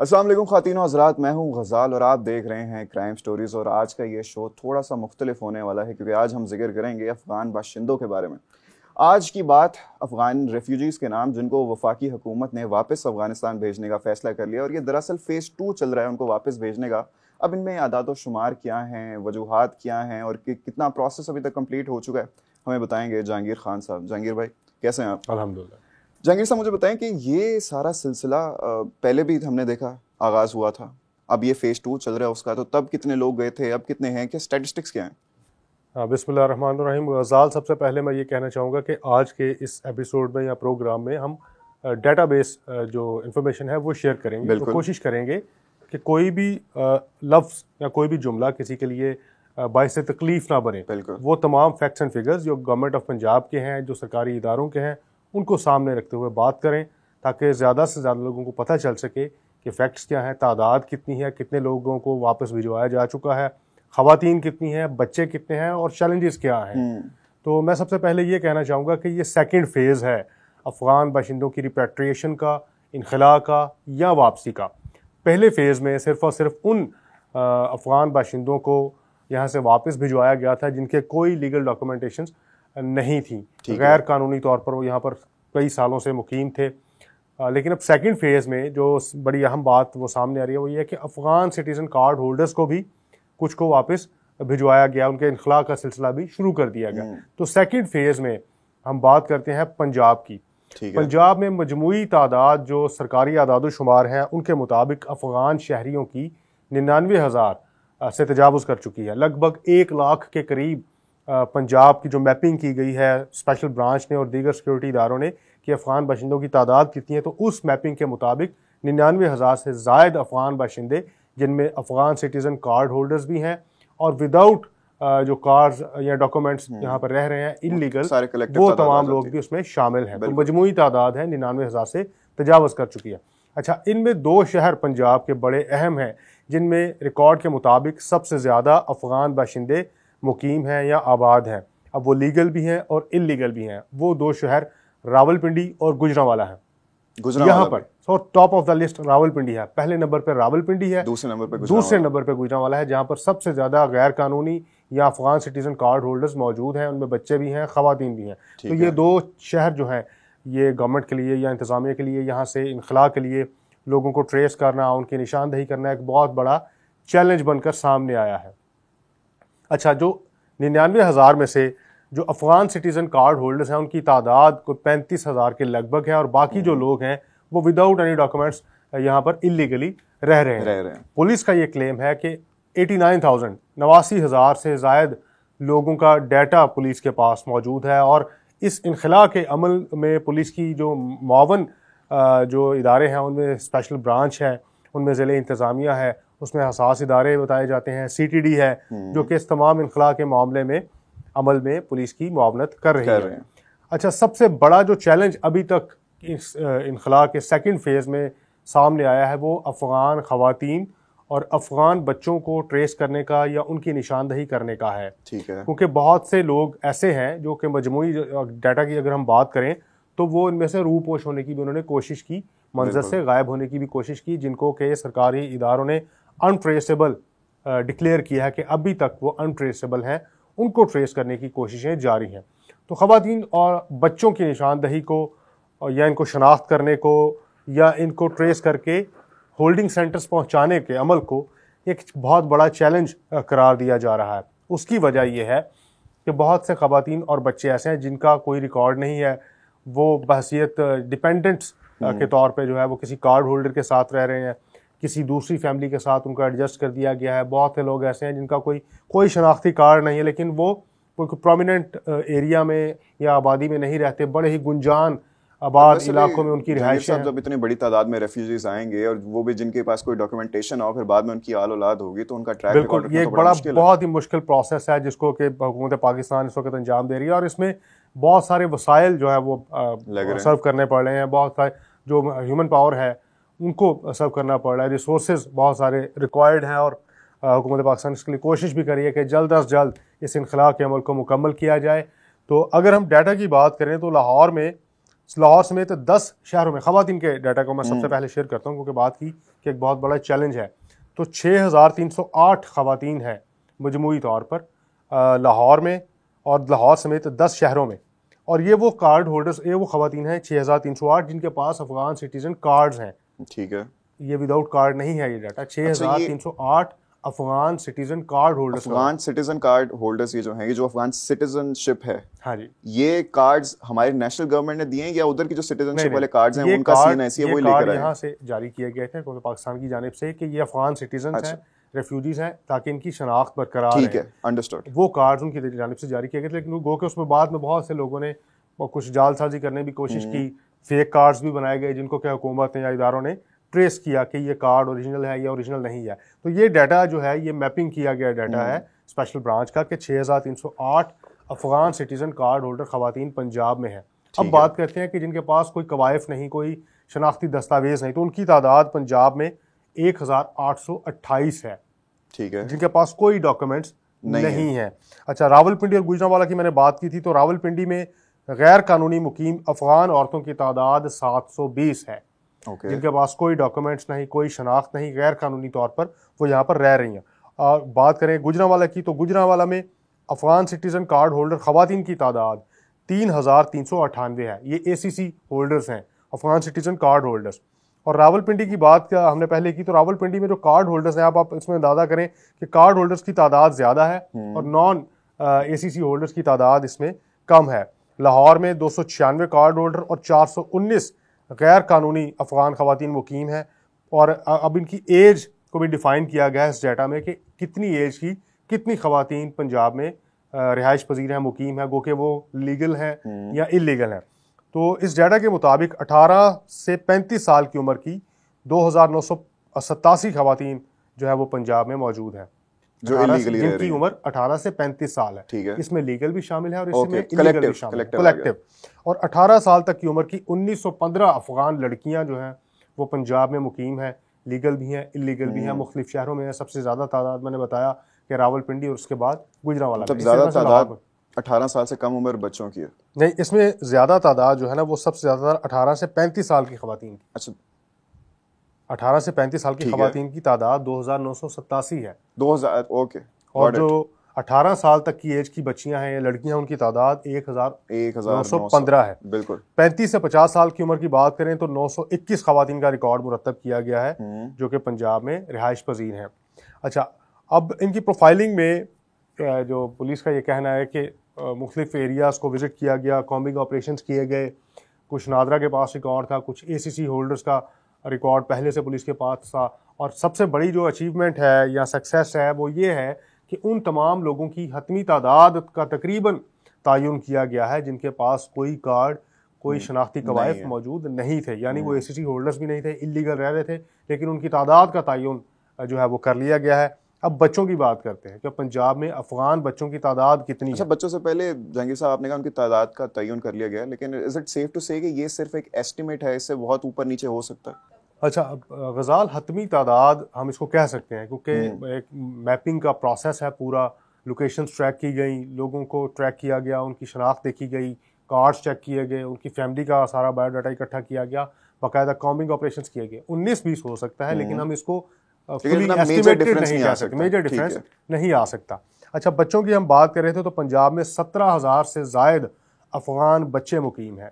अस्सलाम वालेकुम ख़वातीन और हज़रात, मैं हूं गज़ाल और आप देख रहे हैं क्राइम स्टोरीज़। और आज का ये शो थोड़ा सा मुख्तलिफ होने वाला है क्योंकि आज हम जिक्र करेंगे अफ़गान बाशिंदों के बारे में। आज की बात अफ़गान रेफ्यूजीज़ के नाम, जिनको वफाकी हुकूमत ने वापस अफ़गानिस्तान भेजने का फ़ैसला कर लिया और ये दरअसल फ़ेज़ 2 चल रहा है उनको वापस भेजने का। अब इनमें आदाद शुमार क्या हैं, वजूहात क्या हैं और कितना प्रोसेस अभी तक कम्प्लीट हो चुका है, हमें बताएंगे जहांगीर खान साहब। जहांगीर भाई, कैसे हैं आप? अल्हम्दुलिल्लाह। जहांगीर साहब, मुझे बताएं कि ये सारा सिलसिला पहले भी हमने देखा आगाज़ हुआ था, अब ये फ़ेज़ 2 चल रहा है उसका, तो तब कितने लोग गए थे, अब कितने हैं, क्या स्टैटिस्टिक्स क्या हैं? बिस्मिल्लाहिर्रहमानिर्रहीम। गज़ाल, सबसे पहले मैं ये कहना चाहूँगा कि आज के इस एपिसोड में या प्रोग्राम में हम डेटाबेस जो इन्फॉर्मेशन है वो शेयर करेंगे। तो बिल्कुल। कोशिश करेंगे कि कोई भी लफ्ज़ या कोई भी जुमला किसी के लिए बाइस तकलीफ ना बने। बिल्कुल। वो तमाम फैक्ट्स एंड फिगर्स जो गवर्नमेंट ऑफ पंजाब के हैं, जो सरकारी इदारों के हैं, उनको सामने रखते हुए बात करें ताकि ज़्यादा से ज़्यादा लोगों को पता चल सके कि फ़ैक्ट्स क्या हैं, तादाद कितनी है, कितने लोगों को वापस भिजवाया जा चुका है, ख़वातीन कितनी हैं, बच्चे कितने हैं और चैलेंजेस क्या हैं। तो मैं सबसे पहले ये कहना चाहूँगा कि ये सेकंड फेज़ है अफ़गान बाशिंदों की रिपैट्रिएशन का, इनखला का या वापसी का। पहले फ़ेज़ में सिर्फ़ और सिर्फ उन अफ़गान बाशिंदों को यहाँ से वापस भिजवाया गया था जिनके कोई लीगल डॉक्यूमेंटेशंस नहीं थी, गैर कानूनी तौर पर वो यहाँ पर कई सालों से मुकीम थे। लेकिन अब सेकंड फेज़ में जो बड़ी अहम बात वो सामने आ रही है वो ये है कि अफ़गान सिटीज़न कार्ड होल्डर्स को भी कुछ को वापस भिजवाया गया, उनके इनखला का सिलसिला भी शुरू कर दिया गया। तो सेकंड फेज़ में हम बात करते हैं पंजाब की। पंजाब में मजमूई तादाद जो सरकारी आदाद शुमार हैं उनके मुताबिक अफ़गान शहरियों की 99,000 से तजावुज़ कर चुकी है। लगभग 1 लाख के करीब पंजाब की जो मैपिंग की गई है स्पेशल ब्रांच ने और दीगर सिक्योरिटी इदारों ने कि अफ़गान बाशिंदों की तादाद कितनी है, तो उस मैपिंग के मुताबिक 99,000 से ज़ायद अफ़गान बाशिंदे, जिनमें अफ़गान सिटीज़न कार्ड होल्डर्स भी हैं और विदाउट जो कार्ड्स या डॉक्यूमेंट्स यहाँ पर रह रहे हैं इलीगल, वो तमाम लोग भी उसमें शामिल हैं। तो मजमूई तादाद है 99,000 से तजावज़ कर चुकी है। अच्छा, इनमें 2 शहर पंजाब के बड़े अहम हैं जिनमें रिकॉर्ड के मुताबिक सबसे ज़्यादा अफ़गान बाशिंदे मुकीम हैं या आबाद हैं। अब वो लीगल भी हैं और इलीगल भी हैं। वो 2 शहर रावलपिंडी और गुजरांवाला है। यहाँ पर top of the list Rawalpindi है, पहले नंबर पर रावलपिंडी है, दूसरे नंबर पर गुजरांवाला है, जहाँ पर सबसे ज़्यादा गैर कानूनी या अफ़गान सिटीज़न कार्ड होल्डर्स मौजूद हैं। उनमें बच्चे भी हैं, ख़वातीन भी हैं। तो ये 2 शहर जो हैं ये गवर्नमेंट के लिए या इंतज़ामिया के लिए, यहाँ से इनखला के लिए लोगों को ट्रेस करना, उनकी निशानदही करना एक बहुत बड़ा चैलेंज बनकर सामने आया है। अच्छा, जो 99,000 में से जो अफ़गान सिटीज़न कार्ड होल्डर्स हैं उनकी तादाद को 35,000 के लगभग है और बाकी जो लोग हैं वो विदाउट एनी डॉक्यूमेंट्स यहाँ पर इलीगली रह रहे हैं। पुलिस का ये क्लेम है कि 89,000 से ज़ायद लोगों का डाटा पुलिस के पास मौजूद है और इस इनखला के अमल में पुलिस की जो मुआवन जो इदारे हैं उनमें स्पेशल ब्रांच है, उनमें ज़िले इंतज़ामिया है, उसमें हसास इदारे बताए जाते हैं, CTD है जो कि इस तमाम इनखला के मामले में अमल में पुलिस की मुआवनत कर रही है। अच्छा, सबसे बड़ा जो चैलेंज अभी तक इस इनखला के सेकंड फेज़ में सामने आया है वो अफ़गान ख़वातीन और अफ़गान बच्चों को ट्रेस करने का या उनकी निशानदही करने का है। ठीक है। क्योंकि बहुत से लोग ऐसे हैं जो कि मजमूई डाटा की अगर हम बात करें तो वो इनमें से रूपोश होने की भी उन्होंने कोशिश की, मंजर से गायब होने की भी कोशिश की, जिनको के सरकारी इदारों ने अनट्रेसेबल डिक्लेयर किया है कि अभी तक वो अनट्रेसेबल हैं, उनको ट्रेस करने की कोशिशें जारी हैं। तो ख़वातीन और बच्चों की निशानदही को या इनको शनाख्त करने को या इनको ट्रेस करके होल्डिंग सेंटर्स पहुंचाने के अमल को एक बहुत बड़ा चैलेंज करार दिया जा रहा है। उसकी वजह यह है कि बहुत से ख़वातीन और बच्चे ऐसे हैं जिनका कोई रिकॉर्ड नहीं है, वो बहसियत डिपेंडेंट्स के तौर पे जो है वो किसी कार्ड होल्डर के साथ रह रहे हैं, किसी दूसरी फैमिली के साथ उनका एडजस्ट कर दिया गया है। बहुत से लोग ऐसे हैं जिनका कोई शनाख्ती कार्ड नहीं है लेकिन वो कोई प्रोमिनेंट एरिया में या आबादी में नहीं रहते, बड़े ही गुंजान आबाद इलाकों में उनकी रिहाइश है। जब इतनी बड़ी तादाद में रेफ्यूजीज आएंगे और वो भी जिनके पास कोई डॉक्यूमेंटेशन हो, फिर बाद में उनकी आल औलाद होगी, तो उनका ट्रैक रिकॉर्ड ये एक बड़ा बहुत ही मुश्किल प्रोसेस है जिसको कि हुकूमत पाकिस्तान इस वक्त अंजाम दे रही है और इसमें बहुत सारे वसाइल जो है वो सर्व करने पड़ रहे हैं, बहुत सारे जो ह्यूमन पावर है उनको सर्व करना पड़ रहा है, रिसोर्सेज बहुत सारे रिक्वायर्ड हैं और हुकूमत पाकिस्तान इसके लिए कोशिश भी कर रही है कि जल्द अज जल्द इस इनखला के अमल को मुकम्मल किया जाए। तो अगर हम डाटा की बात करें तो लाहौर में लाहौर समेत 10 शहरों में ख़वातीन के डाटा को मैं सबसे पहले शेयर करता हूँ, क्योंकि बात की कि एक बहुत बड़ा चैलेंज है। तो 6308 ख़वातीन हैं मजमूई तौर पर लाहौर में, और लाहौर समेत 10 शहरों में। और ये वो कार्ड होल्डर्स, ये वो ख़वातीन हैं 6308 जिनके पास अफगान सिटीजन कार्ड्स हैं। ठीक है, ये विदाउट कार्ड नहीं है ये data. 6308 Afghan citizen card holders. Afghan citizen card holders ये जो हैं, ये जो अफगान सिटीजनशिप है, हाँ जी, ये कार्ड्स हमारे नेशनल गवर्नमेंट ने दिए हैं या उधर की जो सिटीजनशिप वाले कार्ड्स हैं उनका सीन ऐसी है, वो लेकर आए? यहाँ से जारी किए गए थे पाकिस्तान की जानिब से कि ये अफगान सिटीजन हैं, रेफ्यूजीज हैं, ताकि इनकी शनाख्त बरकरार ठीक है, अंडरस्टूड। वो कार्ड्स उनकी जानिब से जारी किए गए थे, लेकिन गो के उसमें बाद में बहुत से लोगों ने कुछ जालसाजी करने की कोशिश की, फेक कार्ड्स भी बनाए गए जिनको क्या हुकूमत ने या इदारों ने ट्रेस किया कि ये कार्ड ओरिजिनल है या ओरिजिनल नहीं है। तो ये डाटा जो है ये मैपिंग किया गया डाटा है स्पेशल ब्रांच का कि 6308 अफगान सिटीजन कार्ड होल्डर ख़वातीन पंजाब में है। अब बात करते हैं कि जिनके पास कोई कवायफ नहीं, कोई शनाख्ती दस्तावेज नहीं, तो उनकी तादाद पंजाब में 1828 है। ठीक है, जिनके पास कोई डॉक्यूमेंट्स नहीं है। अच्छा, रावलपिंडी और गुजरांवाला की मैंने बात की थी, तो रावलपिंडी में गैर कानूनी मुकीम अफगान औरतों की तादाद 720 है। जिनके पास कोई डॉक्यूमेंट्स नहीं, कोई शनाख्त नहीं, गैर कानूनी तौर पर वो यहाँ पर रह रही हैं। और बात करें गुजरांवाला की, तो गुजरांवाला में अफगान सिटीजन कार्ड होल्डर ख़वातीन की तादाद 3398 है। ये ACC होल्डर्स हैं, अफगान सिटीजन कार्ड होल्डर्स। और रावलपिंडी की बात क्या हमने पहले की, तो रावलपिंडी में जो कार्ड होल्डर्स हैं, आप इसमें अंदाजा करें कि कार्ड होल्डर्स की तादाद ज़्यादा है और नॉन ACC होल्डर्स की तादाद इसमें कम है। लाहौर में 296 कार्ड होल्डर और 419 गैर कानूनी अफगान ख़वातीन मुकीम हैं। और अब इनकी एज को भी डिफ़ाइन किया गया है इस डाटा में कि कितनी एज की कितनी ख़वातीन पंजाब में रिहाइश पजीर हैं, मुकीम है, गो के वो लीगल हैं या इलीगल हैं। तो इस डाटा के मुताबिक 18 से 35 साल की उम्र की 2987 ख़वातीन जो है वो पंजाब में मौजूद हैं, जो इलीगली रह रही जिनकी उम्र 18 से 35 साल है। ठीक है, इसमें लीगल भी शामिल है और इसमें कलेक्टिव इलीगल भी शामिल है, कलेक्टिव। और 18 साल तक की उम्र की 1915 अफगान लड़कियां जो हैं वो पंजाब में मुकीम हैं, लीगल भी हैं, इलीगल भी हैं, मुख्तलिफ शहरों में है। सबसे ज़्यादा तादाद मैंने बताया कि रावलपिंडी और उसके बाद गुजरांवाला। मतलब ज़्यादा तादाद 18 साल से कम उम्र बच्चों की है? नहीं, इसमें ज़्यादा तादाद जो है ना वो सबसे ज़्यादा 18 से 35 साल की ख़वातीन। अच्छा, 18 से 35 साल की ख़वातीन की तादाद 2987 है। 2000, ओके। और जो 18 साल तक की एज की बच्चियां हैं या लड़कियां, उनकी तादाद 1915 है। बिल्कुल। 35 से 50 साल की उम्र की बात करें तो 921 ख़वातीन का रिकॉर्ड मुरतब किया गया है जो कि पंजाब में रिहाइश पजीर हैं। अच्छा, अब इनकी प्रोफाइलिंग में जो पुलिस का ये कहना है कि मुख्तलिफ एरियाज़ को विज़िट किया गया, कॉम्बिंग ऑपरेशन किए गए, कुछ नादरा के पास रिकॉर्ड था, कुछ ACC होल्डर्स का रिकॉर्ड पहले से पुलिस के पास था। और सबसे बड़ी जो अचीवमेंट है या सक्सेस है वो ये है कि उन तमाम लोगों की हतमी तादाद का तकरीबन तयन किया गया है जिनके पास कोई कार्ड, कोई शनाख्ती कवायद मौजूद नहीं थे, यानी वो ACC होल्डर्स भी नहीं थे, इलीगल रह रहे थे, लेकिन उनकी तादाद का तयन जो है वो कर लिया गया है। अब बच्चों की बात करते हैं कि पंजाब में अफगान बच्चों की तादाद कितनी है। अच्छा, बच्चों से पहले जहांगीर साहब आपने कहा उनकी तादाद का तयन कर लिया गया, लेकिन इज इट सेफ टू से कि ये सिर्फ एक एस्टिमेट है, इससे बहुत ऊपर नीचे हो सकता है? अच्छा, गज़ाल हतमी तादाद हम इसको कह सकते हैं क्योंकि एक मैपिंग का प्रोसेस है पूरा, लोकेशन ट्रैक की गई, लोगों को ट्रैक किया गया, उनकी शनाख्त देखी गई, कार्ड्स चेक किए गए, उनकी फैमिली का सारा बायोडाटा इकट्ठा किया गया, बाकायदा कॉम्बिंग ऑपरेशंस किए गए। 19-20 हो सकता है लेकिन हम इसको मेजर डिफरेंस नहीं आ सकता, मेजर डिफरेंस नहीं आ सकता। अच्छा, बच्चों की हम बात कर रहे थे तो पंजाब में 17,000 से जायद अफगान बच्चे मुकीम हैं।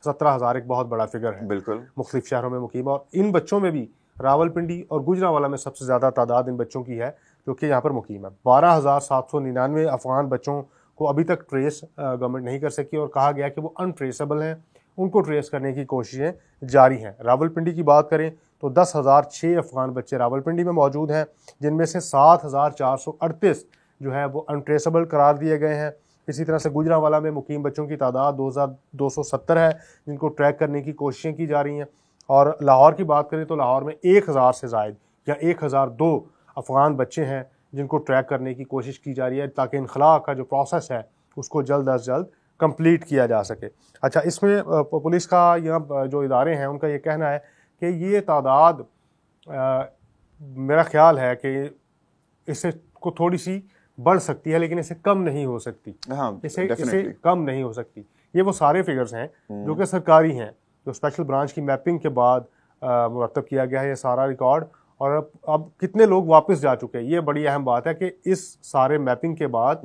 17,000 एक बहुत बड़ा फिगर है, बिल्कुल, मुख्तलिफ शहरों में मुकीम। और इन बच्चों में भी रावलपिंडी और गुजरांवाला में सबसे ज़्यादा तादाद इन बच्चों की है जो कि यहाँ पर मुकीम है। 12,799 अफगान बच्चों को अभी तक ट्रेस गवर्नमेंट नहीं कर सकी और कहा गया कि वो अनट्रेसेबल हैं, उनको ट्रेस करने की कोशिशें जारी हैं। रावलपिंडी की बात करें तो 10,006 अफगान बच्चे रावलपिंडी में मौजूद हैं, जिनमें से 7,438 जो है वो अनट्रेसेबल करार दिए गए हैं। इसी तरह से गुजरांवाला में मुकीम बच्चों की तादाद 2,270 है जिनको ट्रैक करने की कोशिशें की जा रही हैं। और लाहौर की बात करें तो लाहौर में 1,000 से ज़ायद या 1,002 अफगान बच्चे हैं जिनको ट्रैक करने की कोशिश की जा रही है ताकि इनखला का जो प्रोसेस है उसको जल्द अज जल्द कंप्लीट किया जा सके। अच्छा, इसमें पुलिस का या जो इदारे हैं उनका ये कहना है कि ये तादाद मेरा ख्याल है कि इससे को थोड़ी सी बढ़ सकती है, लेकिन इसे कम नहीं हो सकती। हाँ, इसे कम नहीं हो सकती। ये वो सारे फिगर्स हैं जो कि सरकारी हैं, जो स्पेशल ब्रांच की मैपिंग के बाद मुरतब किया गया है ये सारा रिकॉर्ड। और अब कितने लोग वापस जा चुके हैं, ये बड़ी अहम बात है कि इस सारे मैपिंग के बाद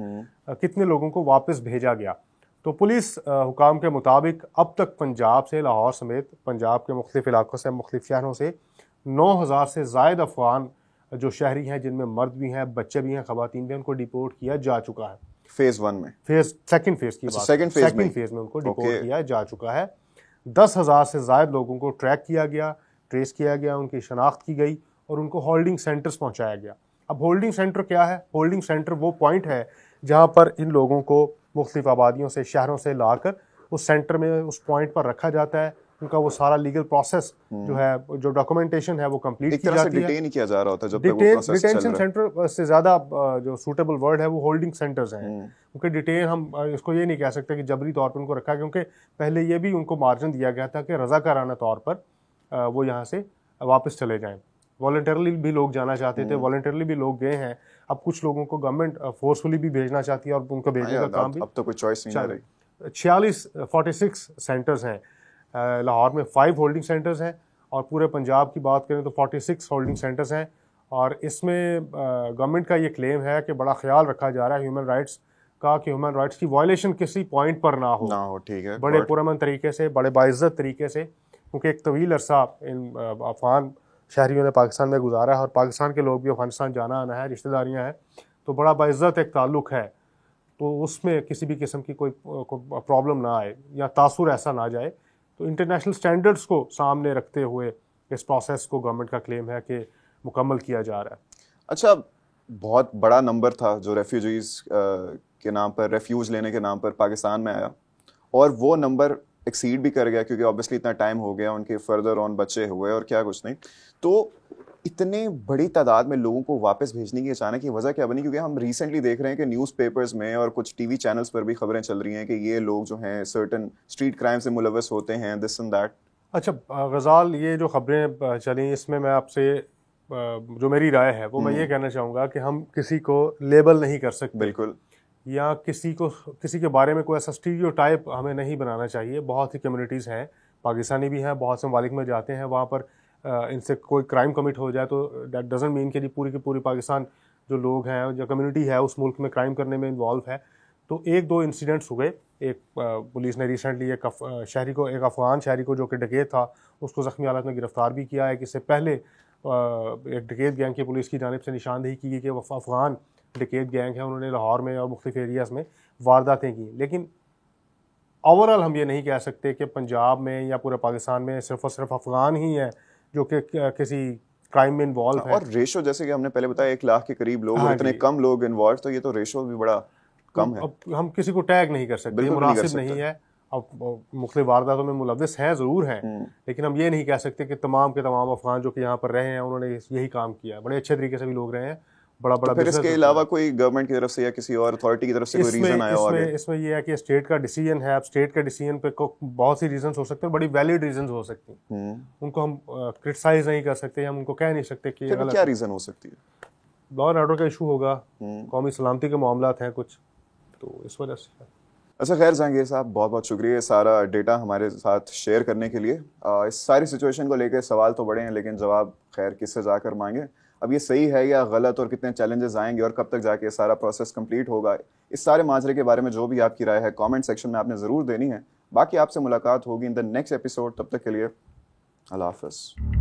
कितने लोगों को वापस भेजा गया। तो पुलिस हुकाम के मुताबिक अब तक पंजाब से, लाहौर समेत पंजाब के मुख्तलिफ इलाकों से, मुख्तलिफ शहरों से 9,000 से ज़ायद अफगान जो शहरी हैं, जिनमें मर्द भी हैं, बच्चे भी हैं, खवातीन भी हैं, उनको डिपोर्ट किया जा चुका है। फेज 1 में, सेकंड फेज की बात, सेकंड फेज में उनको डिपोर्ट किया जा चुका है। 10,000 से ज़ायद लोगों को ट्रैक किया गया, ट्रेस किया गया, उनकी शनाख्त की गई और उनको होल्डिंग सेंटर्स पहुंचाया गया। अब होल्डिंग सेंटर क्या है? होल्डिंग सेंटर वो पॉइंट है जहां पर इन लोगों को मुख्तलिफ आबादियों से, शहरों से लाकर उस सेंटर में, उस पॉइंट पर रखा जाता है। उनका वो सारा लीगल प्रोसेस जो है, जो डॉक्यूमेंटेशन है, वो कंप्लीट की जाती है। डिटेन किया जा रहा होता है जब तक वो प्रोसेस चल रहा है। डिटेंशन सेंटर से ज़्यादा जो सूटेबल वर्ड है वो होल्डिंग सेंटर्स हैं, क्योंकि डिटेन हम इसको ये नहीं कह सकते कि जबरी तौर पर उनको रखा, क्योंकि पहले ये भी उनको मार्जिन दिया गया था कि रज़ाकाराना तौर पर वो यहाँ से वापस चले जाएं। वॉलंटरली भी लोग जाना चाहते थे, वॉलंटरली भी लोग गए हैं। अब कुछ लोगों को गवर्नमेंट फोर्सफुली भी भेजना चाहती है और उनको भेजने का काम भी अब तो कोई चॉइस नहीं रही। 46 सेंटर्स हैं। लाहौर में 5 होल्डिंग सेंटर्स हैं और पूरे पंजाब की बात करें तो 46 होल्डिंग सेंटर्स हैं। और इसमें गवर्नमेंट का ये क्लेम है कि बड़ा ख्याल रखा जा रहा है ह्यूमन राइट्स का, कि ह्यूमन राइट्स की वायलेशन किसी पॉइंट पर ना हो। ठीक है, बड़े पुरअमन तरीके से, बड़े बाइज्जत तरीके से, क्योंकि एक तवील अरसा इन अफगान शहरियों ने पाकिस्तान में गुजारा है और पाकिस्तान के लोग भी अफगानिस्तान जाना आना है, रिश्तेदारियां हैं, तो बड़ा बाइज्जत एक ताल्लुक है। तो उसमें किसी भी किस्म की कोई प्रॉब्लम ना आए या तासुर ऐसा ना जाए। तो इंटरनेशनल स्टैंडर्ड्स को सामने रखते हुए इस प्रोसेस को गवर्नमेंट का क्लेम है कि मुकम्मल किया जा रहा है। अच्छा, बहुत बड़ा नंबर था जो रेफ्यूजीज के नाम पर, रेफ्यूज लेने के नाम पर पाकिस्तान में आया, और वो नंबर एक्सीड भी कर गया क्योंकि ऑब्वियसली इतना टाइम हो गया, उनके फर्दर ऑन बच्चे हुए और क्या कुछ नहीं। तो इतने बड़ी तादाद में लोगों को वापस भेजने की अचानक की वजह क्या बनी? क्योंकि हम रिसेंटली देख रहे हैं कि न्यूज़पेपर्स में और कुछ टीवी चैनल्स पर भी खबरें चल रही हैं कि ये लोग जो हैं सर्टन स्ट्रीट क्राइम से मुलव्वस होते हैं, दिस एंड दैट। अच्छा गज़ाल, ये जो खबरें चली, इसमें मैं आपसे जो मेरी राय है वो मैं ये कहना चाहूँगा कि हम किसी को लेबल नहीं कर सकते, बिल्कुल, या किसी के बारे में कोई ऐसा स्टीरियोटाइप हमें नहीं बनाना चाहिए। बहुत सी कम्युनिटीज़ हैं, पाकिस्तानी भी हैं, बहुत से ममालिक में जाते हैं, वहाँ पर इनसे कोई क्राइम कमिट हो जाए तो दैट डजंट मीन कि पूरी की पूरी पाकिस्तान जो लोग हैं, जो कम्युनिटी है उस मुल्क में क्राइम करने में इन्वॉल्व है। तो 1-2 इंसिडेंट्स हुए। एक पुलिस ने रिसेंटली एक अफगान शहरी को जो कि डकैत था, उसको ज़ख्मी हालत में गिरफ्तार भी किया है। कि इससे पहले एक डकैत गैंग की पुलिस की जानिब से निशानदेही की गई कि वो अफगान डकैत गैंग है, उन्होंने लाहौर में और मुख्तलिफ एरियाज़ में वारदातें की। लेकिन ओवरऑल हम ये नहीं कह सकते कि पंजाब में या पूरे पाकिस्तान में सिर्फ और सिर्फ अफगान ही हैं जो कि किसी क्राइम में इन्वॉल्व है। और रेशो जैसे कि हमने पहले बताया 1 लाख के करीब लोग, और इतने कम लोग इन्वॉल्व, तो ये तो रेशो भी बड़ा कम है। अब हम किसी को टैग नहीं कर सकते, मुनासिब नहीं है। अब मुख्तलिफ वारदातों में मुलव्वस हैं, ज़रूर हैं, लेकिन हम ये नहीं कह सकते कि तमाम के तमाम अफगान जो कि यहाँ पर रहे हैं उन्होंने यही काम किया। बड़े अच्छे तरीके से भी लोग रहे हैं, बड़ा तो फिर इसके अलावा कोई गवर्नमेंट की तरफ से या किसी और अथॉरिटी की तरफ से कोई रीजन आया हो आगे? इसमें ये है कि स्टेट का डिसीजन है। अब स्टेट के डिसीजन पे बहुत सी रीजंस हो सकते हैं, बड़ी वैलिड रीजंस हो सकती हैं, उनको हम क्रिटिसाइज नहीं कर सकते, हम उनको कह नहीं सकते कि क्या रीजन हो सकती है। लॉ एंड ऑर्डर का इशू होगा, कौमी सलामती के मामलात हैं कुछ, तो इस वजह से। अच्छा, खैर जहांगीर साहब, बहुत बहुत शुक्रिया सारा डेटा हमारे साथ शेयर करने के लिए। इस सारी सिचुएशन को लेकर सवाल तो बड़े हैं, लेकिन जवाब खैर किससे जाकर मांगे। अब ये सही है या गलत, और कितने चैलेंजेस आएंगे, और कब तक जाके सारा प्रोसेस कंप्लीट होगा, इस सारे माजरे के बारे में जो भी आपकी राय है कमेंट सेक्शन में आपने ज़रूर देनी है। बाकी आपसे मुलाकात होगी इन द नेक्स्ट एपिसोड। तब तक के लिए अल्लाह हाफ़िज़।